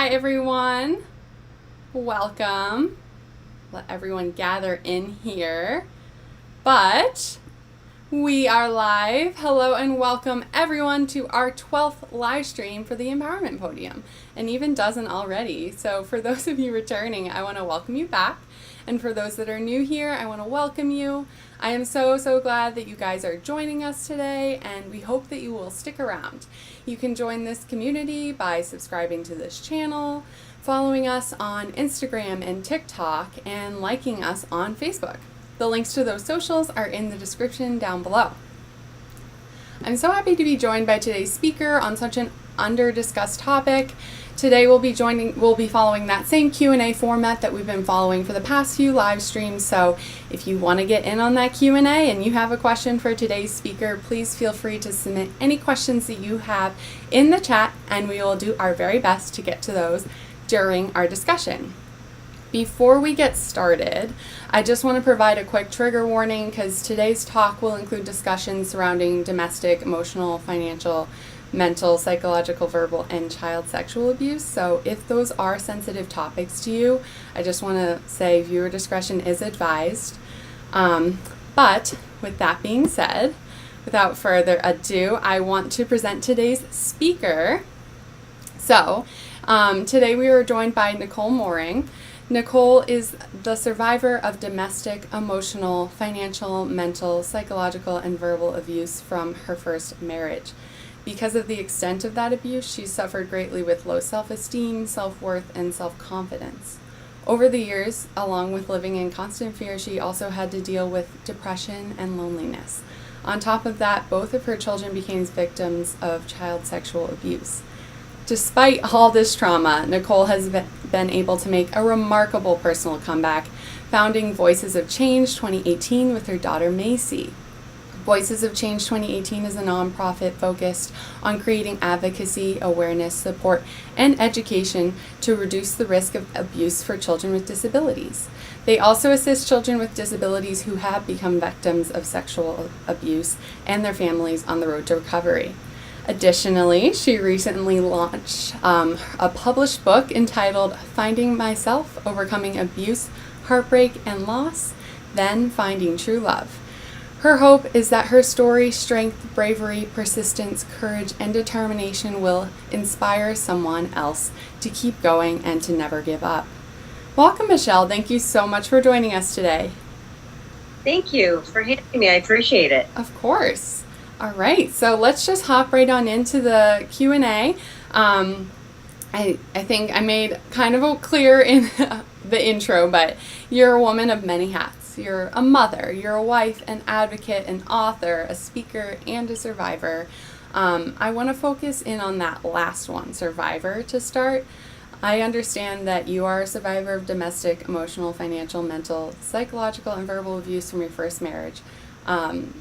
Hi, everyone. Welcome. Let everyone gather in here. But we are live. Hello and welcome, everyone, to our 12th live stream for the Empowerment Podium, and even dozen already. So for those of you returning, I want to welcome you back. And for those that are new here, I want to welcome you. I am so glad that you guys are joining us today, and we hope that you will stick around. You can join this community by subscribing to this channel, following us on Instagram and TikTok, and liking us on Facebook. The links to those socials are in the description down below. I'm so happy to be joined by today's speaker on such an under-discussed topic. Today we'll be following that same Q&A format that we've been following for the past few live streams. So if you want to get in on that Q&A and you have a question for today's speaker, please feel free to submit any questions that you have in the chat, and we will do our very best to get to those during our discussion. Before we get started, I just want to provide a quick trigger warning because today's talk will include discussions surrounding domestic, emotional, financial, mental, psychological, verbal, and child sexual abuse. So if those are sensitive topics to you, I just want to say viewer discretion is advised. But with that being said, without further ado, I want to present today's speaker. So today we are joined by Nicole Moehring. Nicole is the survivor of domestic, emotional, financial, mental, psychological, and verbal abuse from her first marriage. Because of the extent of that abuse, she suffered greatly with low self-esteem, self-worth, and self-confidence. Over the years, along with living in constant fear, she also had to deal with depression and loneliness. On top of that, both of her children became victims of child sexual abuse. Despite all this trauma, Nicole has been able to make a remarkable personal comeback, founding Voices of Change 2018 with her daughter Macy. Voices of Change 2018 is a nonprofit focused on creating advocacy, awareness, support, and education to reduce the risk of abuse for children with disabilities. They also assist children with disabilities who have become victims of sexual abuse and their families on the road to recovery. Additionally, she recently launched a published book entitled Finding Myself, Overcoming Abuse, Heartbreak, and Loss, Then Finding True Love. Her hope is that her story, strength, bravery, persistence, courage, and determination will inspire someone else to keep going and to never give up. Welcome, Michelle. Thank you so much for joining us today. Thank you for having me. I appreciate it. Of course. All right, so let's just hop right on into the Q&A. I think I made kind of a clear in the intro, but you're a woman of many hats. You're a mother, you're a wife, an advocate, an author, a speaker, and a survivor. I want to focus in on that last one, survivor, to start. I understand that you are a survivor of domestic, emotional, financial, mental, psychological, and verbal abuse from your first marriage.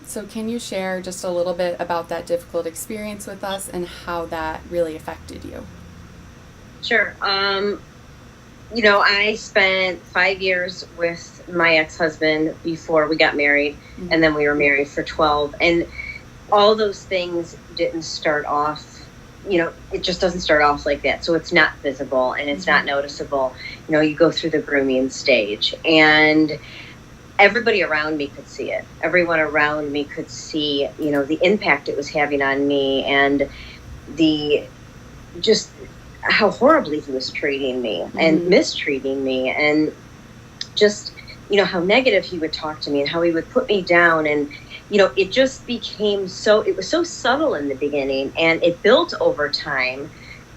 So can you share just a little bit about that difficult experience with us and how that really affected you? Sure. I spent 5 years with my ex-husband before we got married, mm-hmm. and then we were married for 12. And all those things didn't start off, it just doesn't start off like that. So it's not visible and it's mm-hmm. not noticeable. You go through the grooming stage, and everybody around me could see it. Everyone around me could see, the impact it was having on me, and just how horribly he was treating me mm-hmm. and mistreating me, and just, how negative he would talk to me and how he would put me down. And, it just became it was so subtle in the beginning, and it built over time.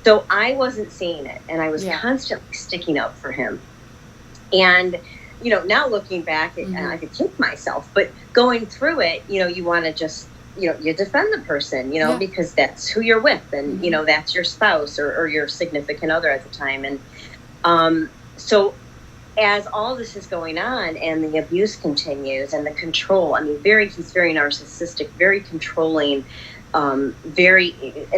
So I wasn't seeing it, and I was constantly sticking up for him. And now looking back, mm-hmm. I could kick myself, but going through it, you want to just, you defend the person, because that's who you're with, and, mm-hmm. That's your spouse or your significant other at the time. And so as all this is going on and the abuse continues and the control, he's very narcissistic, very controlling, an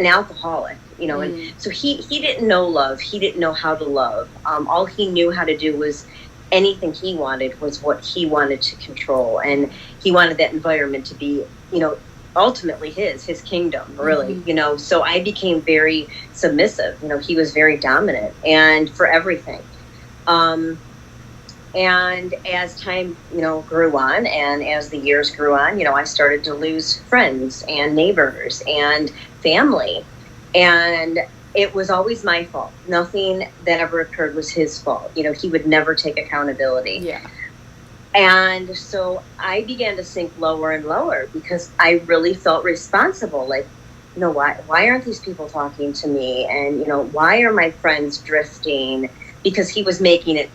alcoholic, mm-hmm. and so he didn't know love. He didn't know how to love. All he knew how to do was anything he wanted was what he wanted to control. And he wanted that environment to be, ultimately his kingdom, really, so I became very submissive. He was very dominant and for everything. And as time, grew on, and as the years grew on, I started to lose friends and neighbors and family. And it was always my fault. Nothing that ever occurred was his fault. He would never take accountability. Yeah. And so I began to sink lower and lower because I really felt responsible. Like, why aren't these people talking to me? And, why are my friends drifting? Because he was making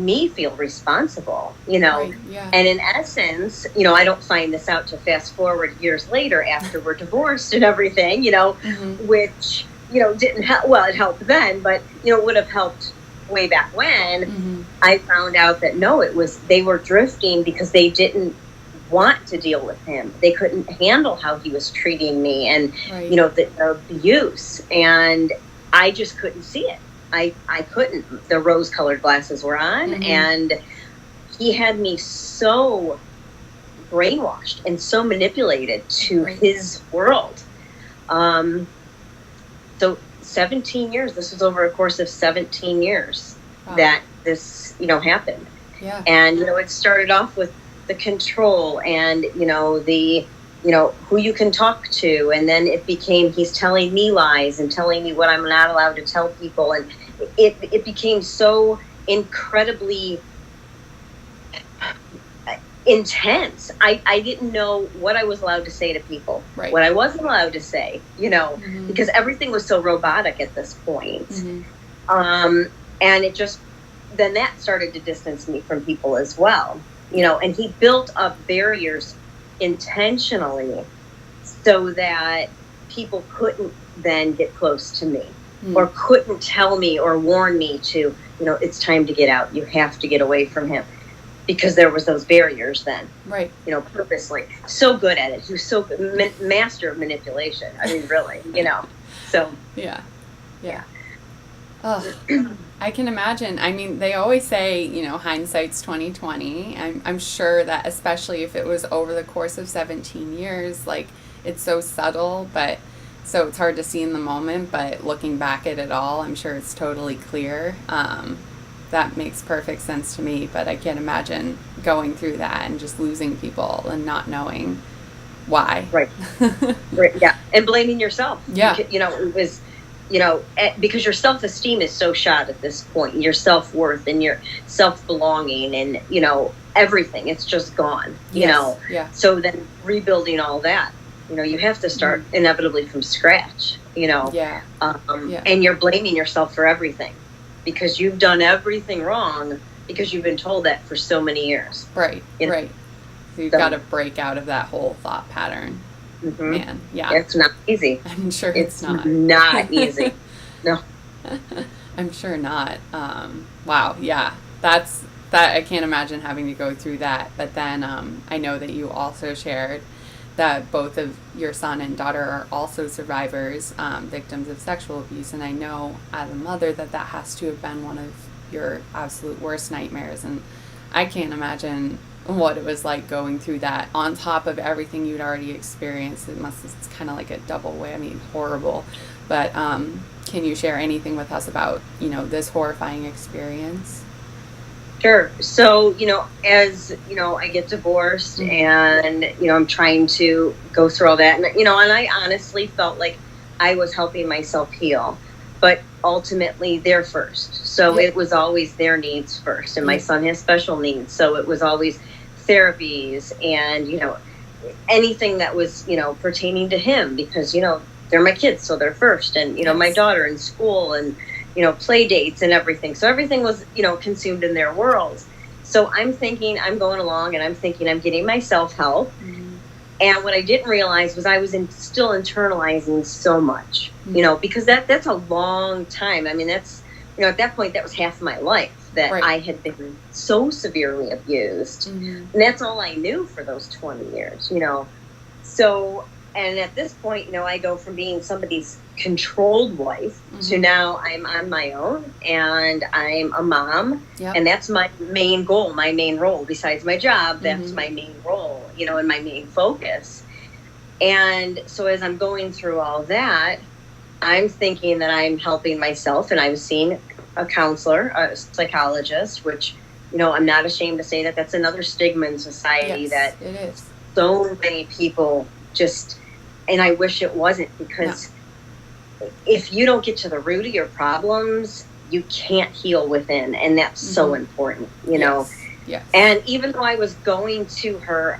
me feel responsible, Right, yeah. And in essence, I don't find this out to fast forward years later after we're divorced and everything, which, didn't help. Well, it helped then, but, would have helped way back when. I found out that they were drifting because they didn't want to deal with him. They couldn't handle how he was treating me and, right. The abuse. And I just couldn't see it. I couldn't. The rose-colored glasses were on, and he had me so brainwashed and so manipulated to his world. So 17 years, this was over a course of 17 years that this, happened. Yeah. And, it started off with the control and, who you can talk to. And then it became, he's telling me lies and telling me what I'm not allowed to tell people. And it became so incredibly intense. I didn't know what I was allowed to say to people, what I wasn't allowed to say, because everything was so robotic at this point. And it just, then that started to distance me from people as well, and he built up barriers intentionally so that people couldn't then get close to me or couldn't tell me or warn me to, it's time to get out. You have to get away from him. Because there was those barriers then, purposely. So good at it. He was so good, master of manipulation. I mean, really, So yeah. Oh, I can imagine. I mean, they always say, hindsight's 20/20. I'm sure that, especially if it was over the course of 17 years, like, it's so subtle, but so it's hard to see in the moment. But looking back at it all, I'm sure it's totally clear. That makes perfect sense to me, but I can't imagine going through that and just losing people and not knowing why. Right. Yeah. And blaming yourself. Yeah. It was, because your self-esteem is so shot at this point, and your self-worth and your self-belonging and, everything. It's just gone, Yeah. So then rebuilding all that, you have to start inevitably from scratch, and you're blaming yourself for everything. Because you've done everything wrong because you've been told that for so many years. Right, right. So you've got to break out of that whole thought pattern. Man, yeah. It's not easy. I'm sure it's not. Not easy. No. I'm sure not. Wow, yeah. That I can't imagine having to go through that. But then I know that you also shared that both of your son and daughter are also survivors, victims of sexual abuse. And I know as a mother that has to have been one of your absolute worst nightmares. And I can't imagine what it was like going through that on top of everything you'd already experienced. It's kind of like a double whammy, horrible. But can you share anything with us about, this horrifying experience? Sure. So, as, I get divorced and, I'm trying to go through all that. And, and I honestly felt like I was helping myself heal. But ultimately, they're first. So it was always their needs first. And my son has special needs. So it was always therapies and, anything that was, pertaining to him. Because, they're my kids, so they're first. And, my daughter in school and, play dates and everything. So everything was, consumed in their world. So I'm thinking, I'm going along and I'm thinking I'm getting myself help. And what I didn't realize was I was still internalizing so much, because that's a long time. I mean, that's, at that point, that was half my life that I had been so severely abused. And that's all I knew for those 20 years, So, and at this point, I go from being somebody's controlled wife to now I'm on my own and I'm a mom. And that's my main goal, my main role. Besides my job, that's my main role, and my main focus. And so as I'm going through all that, I'm thinking that I'm helping myself, and I was seeing a counselor, a psychologist, which, I'm not ashamed to say that that's another stigma in society. Yes, that it is. So many people just, and I wish it wasn't, because if you don't get to the root of your problems, you can't heal within, and that's so important, know. Yes. And even though I was going to her,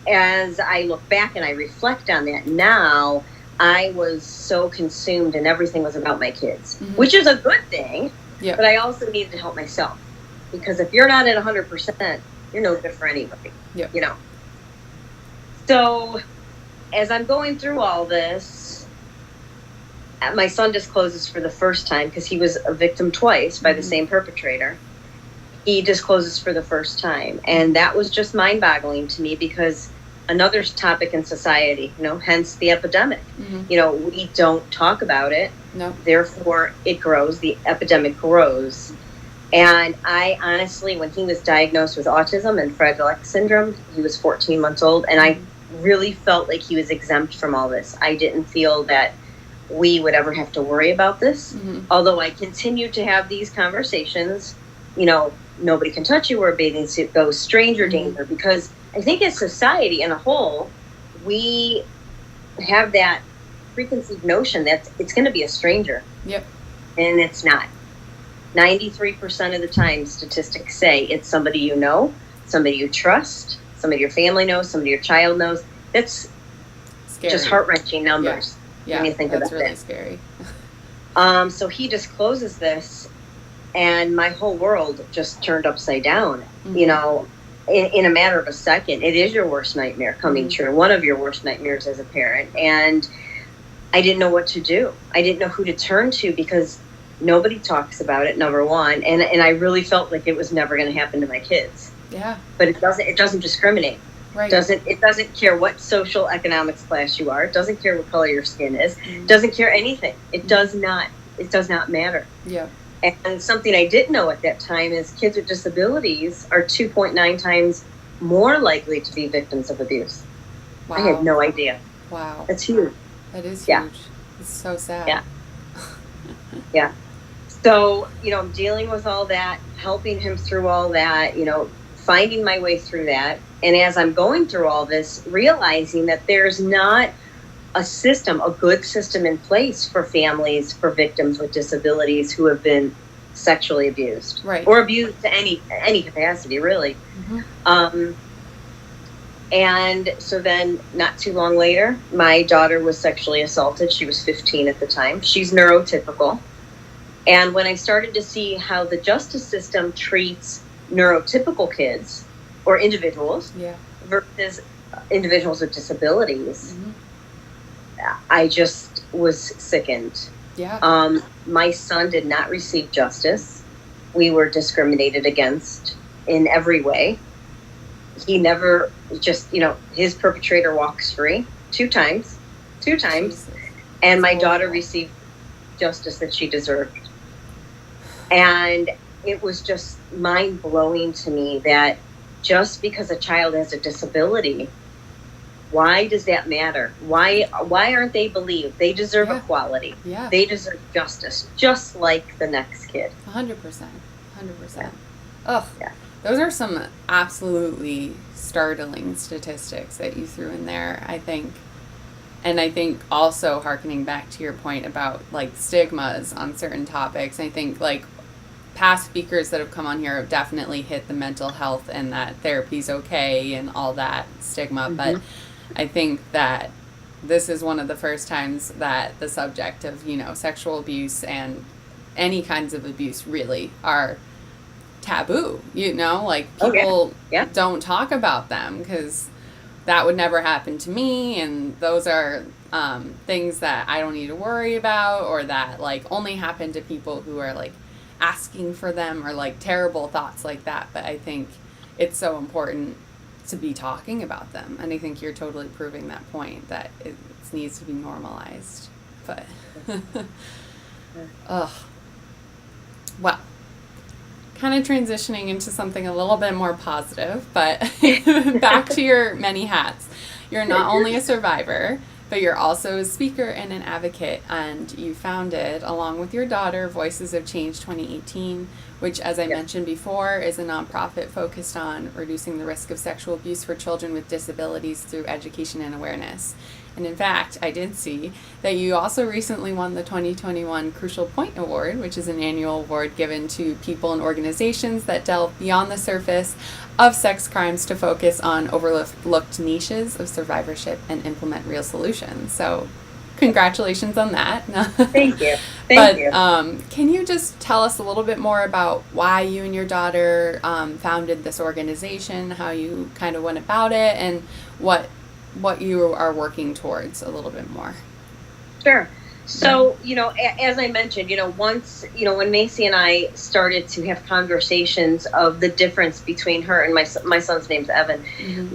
as I look back and I reflect on that now, I was so consumed and everything was about my kids, which is a good thing. But I also needed to help myself, because if you're not at 100%, you're no good for anybody, So as I'm going through all this, my son discloses for the first time, because he was a victim twice by the same perpetrator. He discloses for the first time. And that was just mind-boggling to me, because another topic in society, hence the epidemic. We don't talk about it. No. Therefore, it grows. The epidemic grows. And I honestly, when he was diagnosed with autism and Fragile X syndrome, he was 14 months old, and I really felt like he was exempt from all this. I didn't feel that we would ever have to worry about this. Although I continued to have these conversations, nobody can touch you, or a bathing suit goes, stranger danger, because I think as society in a whole, we have that preconceived notion that it's going to be a stranger. Yep. And it's not. 93% of the time, statistics say it's somebody you know, somebody you trust, somebody your family knows, somebody your child knows. That's scary. Just heart-wrenching numbers. Yeah, when you think that's about really that. Scary. So he discloses this, and my whole world just turned upside down. In a matter of a second. It is your worst nightmare coming true, one of your worst nightmares as a parent. And I didn't know what to do. I didn't know who to turn to, because nobody talks about it, number one. And I really felt like it was never going to happen to my kids. Yeah. But it doesn't discriminate. Right. It doesn't care what social economics class you are. It doesn't care what color your skin is. It doesn't care anything. It does not matter. Yeah. And something I didn't know at that time is kids with disabilities are 2.9 times more likely to be victims of abuse. Wow. I had no idea. Wow. That's huge. That is huge. Yeah. It's so sad. Yeah. Yeah. So, I'm dealing with all that, helping him through all that, finding my way through that. And as I'm going through all this, realizing that there's not a good system in place for families, for victims with disabilities who have been sexually abused, right, or abused to any capacity, really. And so then, not too long later, my daughter was sexually assaulted. She was 15 at the time. She's neurotypical. And when I started to see how the justice system treats neurotypical kids or individuals versus individuals with disabilities, I just was sickened. Yeah. My son did not receive justice. We were discriminated against in every way. He never his perpetrator walks free two times. Jesus. And my daughter received justice that she deserved. And it was just mind-blowing to me that just because a child has a disability, why does that matter? Why aren't they believed? They deserve equality. Yeah. They deserve justice, just like the next kid. 100%. Ugh. Yeah. Those are some absolutely startling statistics that you threw in there, I think. And I think also hearkening back to your point about like stigmas on certain topics, I think like past speakers that have come on here have definitely hit the mental health and that therapy's okay and all that stigma. But I think that this is one of the first times that the subject of, sexual abuse and any kinds of abuse really are taboo, like people don't talk about them because that would never happen to me, and those are things that I don't need to worry about, or that like only happen to people who are like asking for them, or like terrible thoughts like that. But I think it's so important to be talking about them, and I think you're totally proving that point, that it needs to be normalized. But well, kind of transitioning into something a little bit more positive, but back to your many hats. you're not only a survivor, but you're also a speaker and an advocate, and you founded, along with your daughter, Voices of Change 2018, which, as I mentioned before, is a nonprofit focused on reducing the risk of sexual abuse for children with disabilities through education and awareness. And in fact, I did see that you also recently won the 2021 Crucial Point Award, which is an annual award given to people and organizations that delve beyond the surface of sex crimes to focus on overlooked niches of survivorship and implement real solutions. So congratulations on that. Thank you. Thank you. Can you just tell us a little bit more about why you and your daughter founded this organization, how you kind of went about it, and what you are working towards a little bit more? Sure. So, as I mentioned, once, when Macy and I started to have conversations of the difference between her and my son's name's Evan,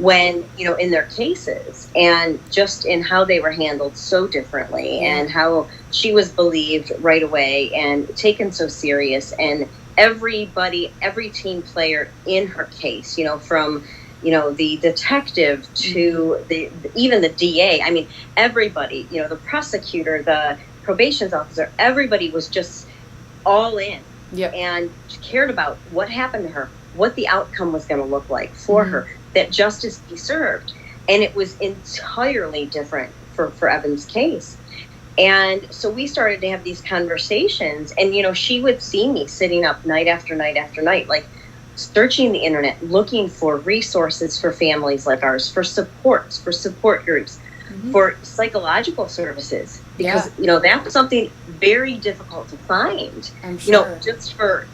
when, in their cases and just in how they were handled so differently and how she was believed right away and taken so serious, and every team player in her case, from the detective to even the DA. I mean, everybody, the prosecutor, the probations officer, everybody was just all in and cared about what happened to her, what the outcome was going to look like for her, that justice be served. And it was entirely different for Evan's case. And so we started to have these conversations, and, she would see me sitting up night after night after night, like, searching the internet, looking for resources for families like ours, for supports, for support groups, for psychological services, because that's something very difficult to find. I'm sure. Just for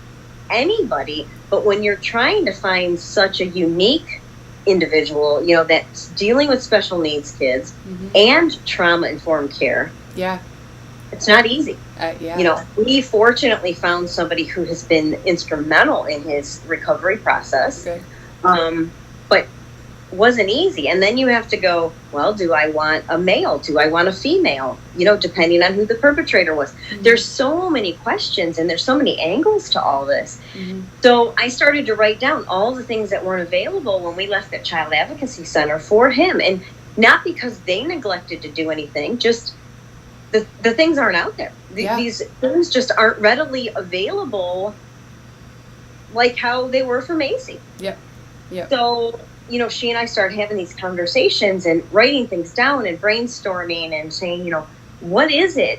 anybody. But when you're trying to find such a unique individual, that's dealing with special needs kids and trauma-informed care, it's not easy. We fortunately found somebody who has been instrumental in his recovery process, but wasn't easy. And then you have to go, well, do I want a male? Do I want a female? Depending on who the perpetrator was. There's so many questions and there's so many angles to all this. So I started to write down all the things that weren't available when we left that child advocacy center for him. And not because they neglected to do anything, just the things aren't out there. These things just aren't readily available like how they were for Macy. So, she and I started having these conversations and writing things down and brainstorming and saying, what is it?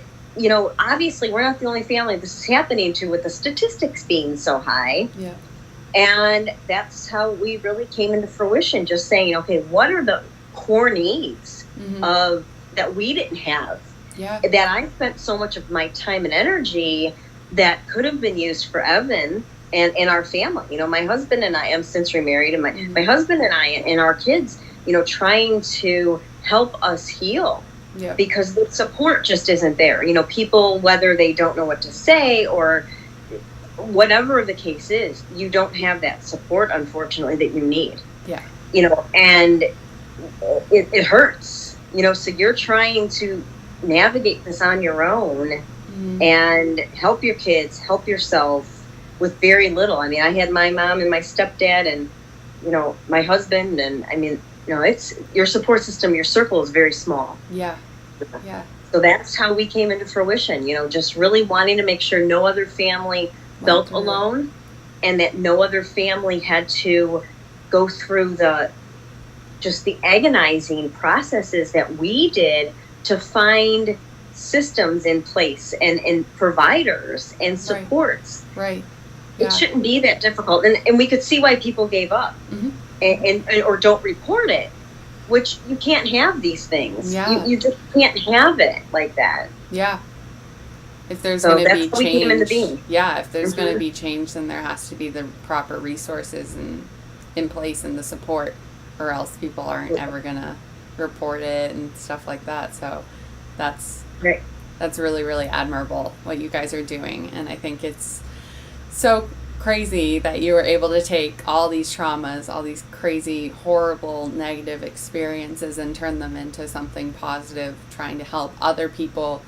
Obviously we're not the only family this is happening to, with the statistics being so high. And that's how we really came into fruition, just saying, okay, what are the core needs of that we didn't have? That I spent so much of my time and energy that could have been used for Evan and our family. My husband and I am since remarried, and my husband and I and our kids, trying to help us heal because the support just isn't there. People, whether they don't know what to say or whatever the case is, you don't have that support, unfortunately, that you need. And it hurts, so you're trying to navigate this on your own and help your kids, help yourself with very little. I mean, I had my mom and my stepdad and, my husband, and I mean, it's your support system, your circle is very small. So that's how we came into fruition, just really wanting to make sure no other family felt alone and that no other family had to go through the agonizing processes that we did to find systems in place and providers and supports. It shouldn't be that difficult. And we could see why people gave up and or don't report it, which you can't have these things. You just can't have it like that. If there's going to be change, we came into being. If there's going to be change, then there has to be the proper resources in place and the support, or else people aren't ever going to report it and stuff like that. So that's really, really admirable what you guys are doing. And I think it's so crazy that you were able to take all these traumas, all these crazy, horrible, negative experiences and turn them into something positive, trying to help other people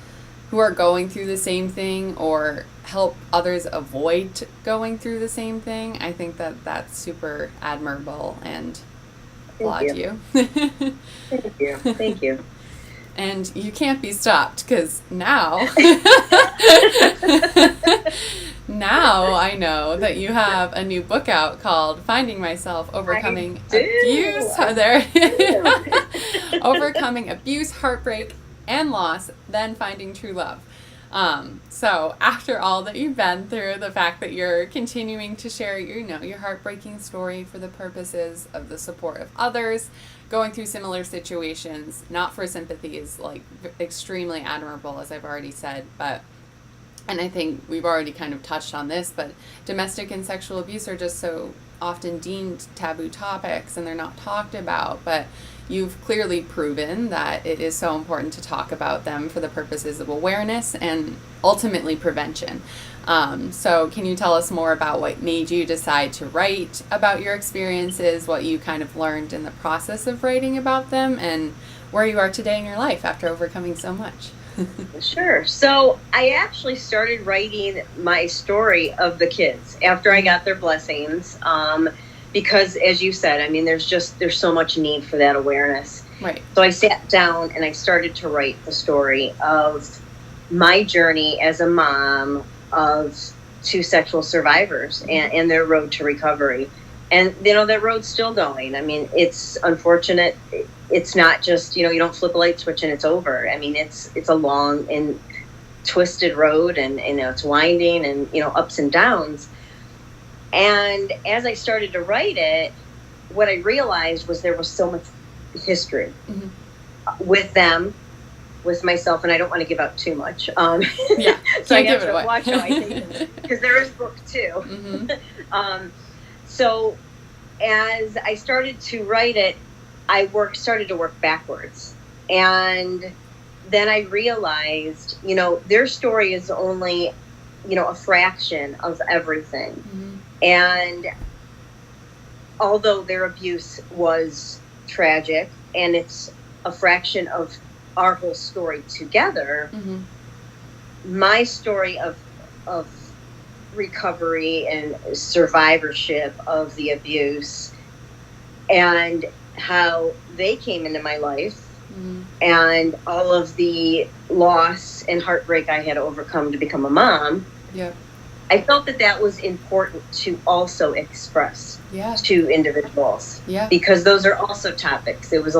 who are going through the same thing or help others avoid going through the same thing. I think that that's super admirable, and applaud you. Thank you. Thank you. And you can't be stopped, because now, now I know that you have a new book out called Finding Myself, Overcoming Abuse. Overcoming Abuse, Heartbreak, and Loss, then Finding True Love. So after all that you've been through, the fact that you're continuing to share your heartbreaking story for the purposes of the support of others going through similar situations, not for sympathy, is like extremely admirable, as I've already said. And I think we've already kind of touched on this, but domestic and sexual abuse are just so often deemed taboo topics, and they're not talked about. But you've clearly proven that it is so important to talk about them for the purposes of awareness and ultimately prevention. So can you tell us more about what made you decide to write about your experiences, what you kind of learned in the process of writing about them, and where you are today in your life after overcoming so much? Sure. So I actually started writing my story of the kids after I got their blessings, because, as you said, I mean, there's so much need for that awareness. Right. So I sat down and I started to write the story of my journey as a mom of two sexual survivors and their road to recovery. And, that road's still going. I mean, it's unfortunate. It's not just, you don't flip a light switch and it's over. I mean, it's a long and twisted road, and, it's winding and, ups and downs. And as I started to write it, what I realized was there was so much history with them, with myself, and I don't want to give out too much. Yeah, so I have to watch how I take it, because there is book 2. Mm-hmm. So as I started to write it, I started to work backwards. And then I realized, their story is only, a fraction of everything. Mm-hmm. And although their abuse was tragic and it's a fraction of our whole story together, my story of recovery and survivorship of the abuse and how they came into my life and all of the loss and heartbreak I had to overcome to become a mom. Yeah. I felt that was important to also express to individuals, because those are also topics. There was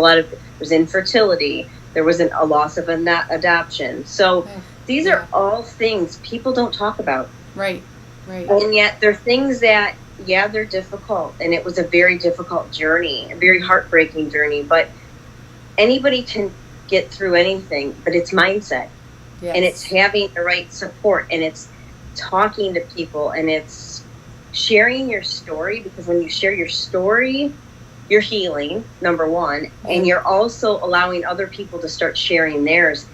infertility. There was a loss of adoption. So these are all things people don't talk about. Right. And yet they're things that, they're difficult. And it was a very difficult journey, a very heartbreaking journey. But anybody can get through anything, but it's mindset. Yes. And it's having the right support, and it's talking to people, and it's sharing your story, because when you share your story, you're healing, number one, and you're also allowing other people to start sharing theirs.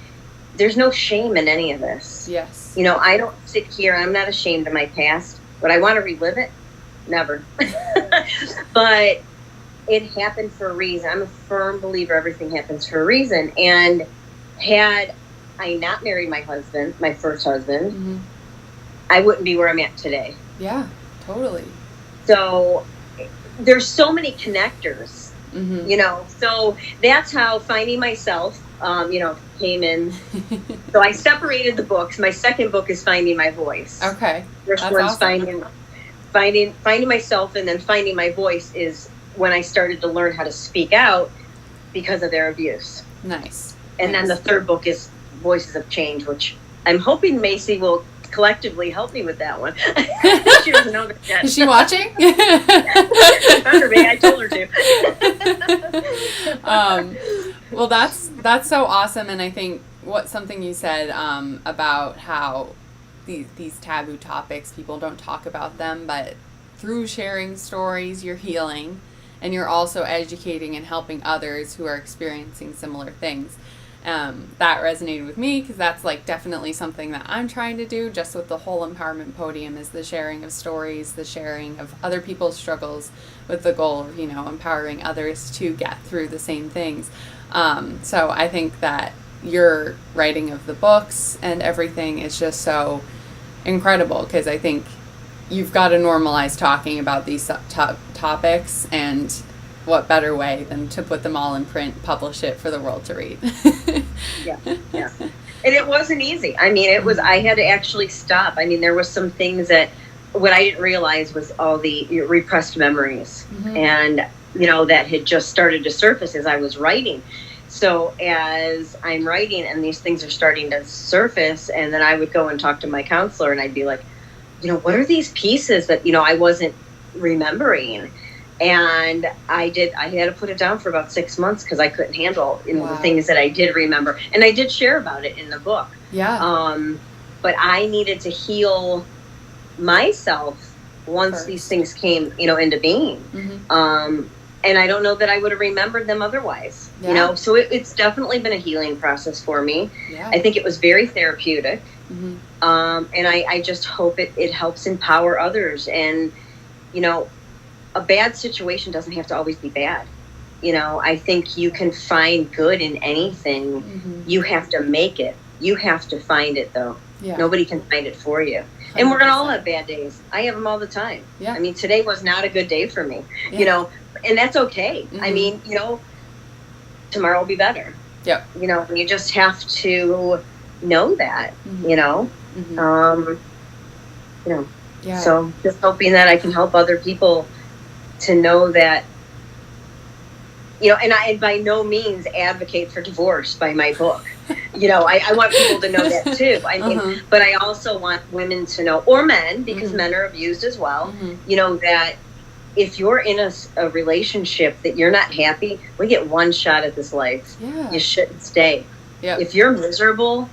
There's no shame in any of this. Yes. I don't sit here, I'm not ashamed of my past. Would I want to relive it? Never. But it happened for a reason. I'm a firm believer everything happens for a reason. And had I not married my first husband, I wouldn't be where I'm at today. Yeah, totally. So there's so many connectors, so that's how Finding Myself, came in. So I separated the books. My second book is Finding My Voice. Okay. First That's one's awesome. finding myself, and then Finding My Voice is when I started to learn how to speak out because of their abuse. Nice. And then the third book is Voices of Change, which I'm hoping Macy will collectively help me with that one. She doesn't know that yet. Is she watching? Better be. I told her to. Well, that's so awesome, and I think something you said about how these taboo topics, people don't talk about them, but through sharing stories, you're healing, and you're also educating and helping others who are experiencing similar things. That resonated with me because that's like definitely something that I'm trying to do just with the whole Empowerment Podium, is the sharing of stories, the sharing of other people's struggles with the goal of, empowering others to get through the same things. So I think that your writing of the books and everything is just so incredible, because I think you've got to normalize talking about these topics, and what better way than to put them all in print, publish it for the world to read. Yeah. And it wasn't easy. I mean, it was, I had to actually stop. I mean, there was some things that what I didn't realize was all the repressed memories and, that had just started to surface as I was writing. So as I'm writing and these things are starting to surface, and then I would go and talk to my counselor and I'd be like, what are these pieces that, I wasn't remembering? And I had to put it down for about 6 months because I couldn't handle the things that I did remember. And I did share about it in the book. Yeah. But I needed to heal myself once these things came, into being. And I don't know that I would have remembered them otherwise, So it's definitely been a healing process for me. Yeah. I think it was very therapeutic. And I just hope it helps empower others. And, a bad situation doesn't have to always be bad. I think you can find good in anything. You have to make it. You have to find it, though. Yeah. Nobody can find it for you. 100%. And we're going to all have bad days. I have them all the time. Yeah. I mean, today was not a good day for me, and that's okay. I mean, tomorrow will be better. Yeah. And you just have to know that, Yeah. So just hoping that I can help other people to know that, and I by no means advocate for divorce by my book. I want people to know that too. I mean, but I also want women to know, or men, because men are abused as well, that if you're in a relationship that you're not happy, we get one shot at this life. Yeah. You shouldn't stay. Yep. If you're miserable,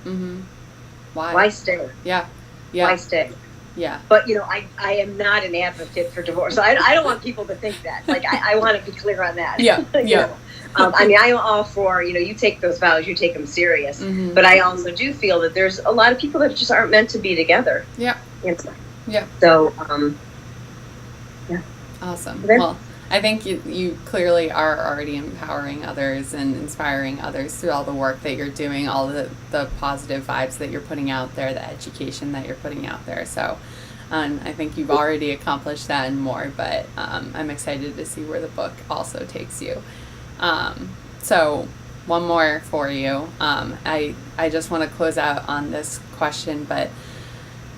why stay? Yeah. Why stay? Yeah. But, I am not an advocate for divorce. I don't want people to think that. Like, I want to be clear on that. Yeah. Yeah. I mean, I'm all for, you take those vows, you take them serious. But I also do feel that there's a lot of people that just aren't meant to be together. Yeah. Yeah. So, yeah. Awesome. Well, I think you clearly are already empowering others and inspiring others through all the work that you're doing, all the positive vibes that you're putting out there, the education that you're putting out there. So I think you've already accomplished that and more, but I'm excited to see where the book also takes you. So one more for you. I just want to close out on this question, but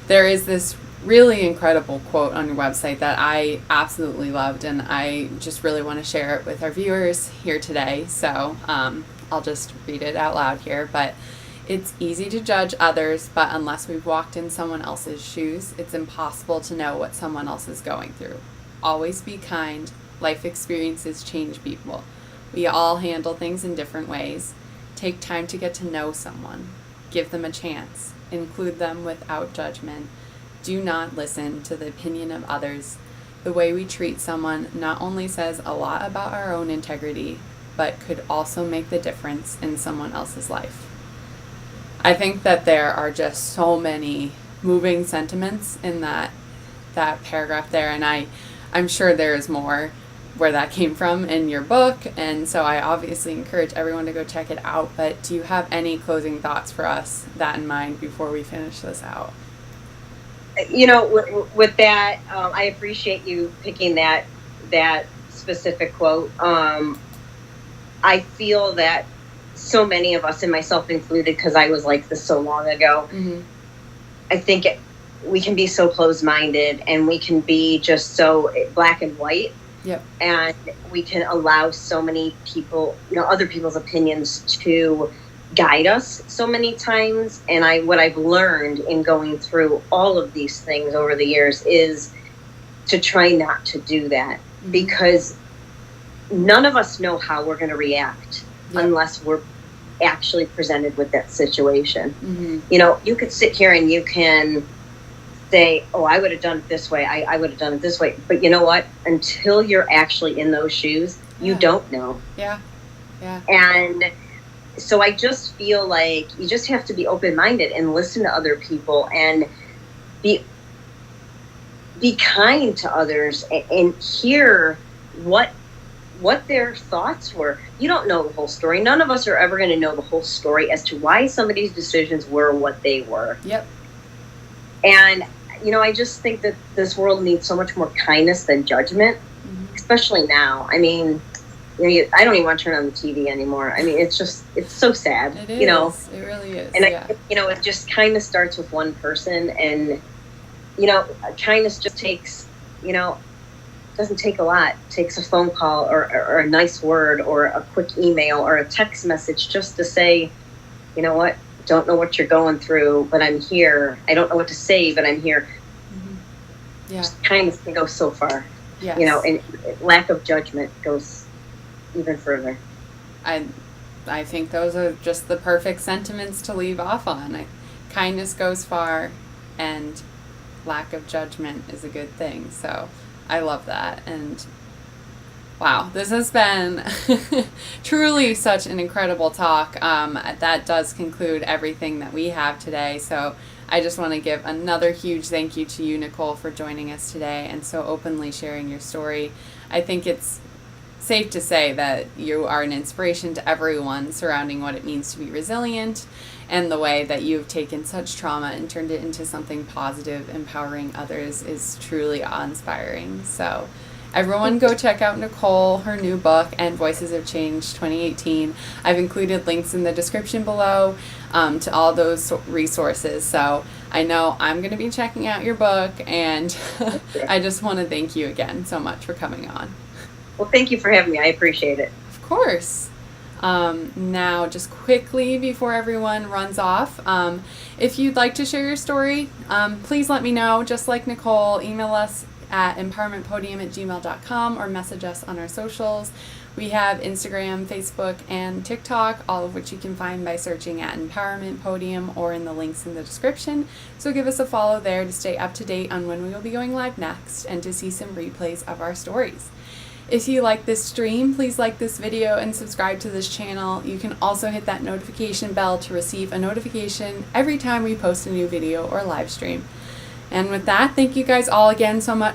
there is this really incredible quote on your website that I absolutely loved, and I just really want to share it with our viewers here today. So I'll just read it out loud here. But it's easy to judge others, but unless we've walked in someone else's shoes, it's impossible to know what someone else is going through. Always be kind. Life experiences change people. We all handle things in different ways. Take time to get to know someone. Give them a chance. Include them without judgment. Do not listen to the opinion of others. The way we treat someone not only says a lot about our own integrity, but could also make the difference in someone else's life. I think that there are just so many moving sentiments in that paragraph there, and I'm sure there is more where that came from in your book, and so I obviously encourage everyone to go check it out. But do you have any closing thoughts for us, that in mind, before we finish this out? With that, I appreciate you picking that specific quote. I feel that so many of us, and myself included, because I was like this so long ago, I think we can be so closed-minded, and we can be just so black and white. Yep. And we can allow so many people, other people's opinions to guide us so many times. And what I've learned in going through all of these things over the years is to try not to do that, because none of us know how we're going to react unless we're actually presented with that situation. You could sit here and you can say, oh, I would have done it this way. I would have done it this way. But you know what? Until you're actually in those shoes, you don't know. Yeah. Yeah. And so I just feel like you just have to be open-minded and listen to other people and be kind to others and hear what their thoughts were. You don't know the whole story. None of us are ever going to know the whole story as to why somebody's decisions were what they were. Yep. And, I just think that this world needs so much more kindness than judgment, especially now. I mean, I don't even want to turn on the TV anymore. I mean, it's so sad. It is. It really is. And it just kind of starts with one person, and kindness just takes, doesn't take a lot. It takes a phone call or a nice word or a quick email or a text message just to say, you know what, don't know what you're going through, but I'm here. I don't know what to say, but I'm here. Mm-hmm. Yeah. Just kindness can go so far. Yes. And lack of judgment goes even further. I think those are just the perfect sentiments to leave off on. Kindness goes far, and lack of judgment is a good thing. So I love that. And wow, this has been truly such an incredible talk. That does conclude everything that we have today. So I just want to give another huge thank you to you, Nicole, for joining us today and so openly sharing your story. I think it's safe to say that you are an inspiration to everyone surrounding what it means to be resilient, and the way that you've taken such trauma and turned it into something positive, empowering others, is truly awe-inspiring. So everyone go check out Nicole, her new book, and Voices of Change 2018. I've included links in the description below to all those resources. So I know I'm going to be checking out your book, and I just want to thank you again so much for coming on. Well, thank you for having me. I appreciate it. Of course. Now, just quickly before everyone runs off, if you'd like to share your story, please let me know. Just like Nicole, email us at empowermentpodium@gmail.com or message us on our socials. We have Instagram, Facebook, and TikTok, all of which you can find by searching at Empowerment Podium or in the links in the description. So give us a follow there to stay up to date on when we will be going live next and to see some replays of our stories. If you like this stream, please like this video and subscribe to this channel. You can also hit that notification bell to receive a notification every time we post a new video or live stream. And with that, thank you guys all again so much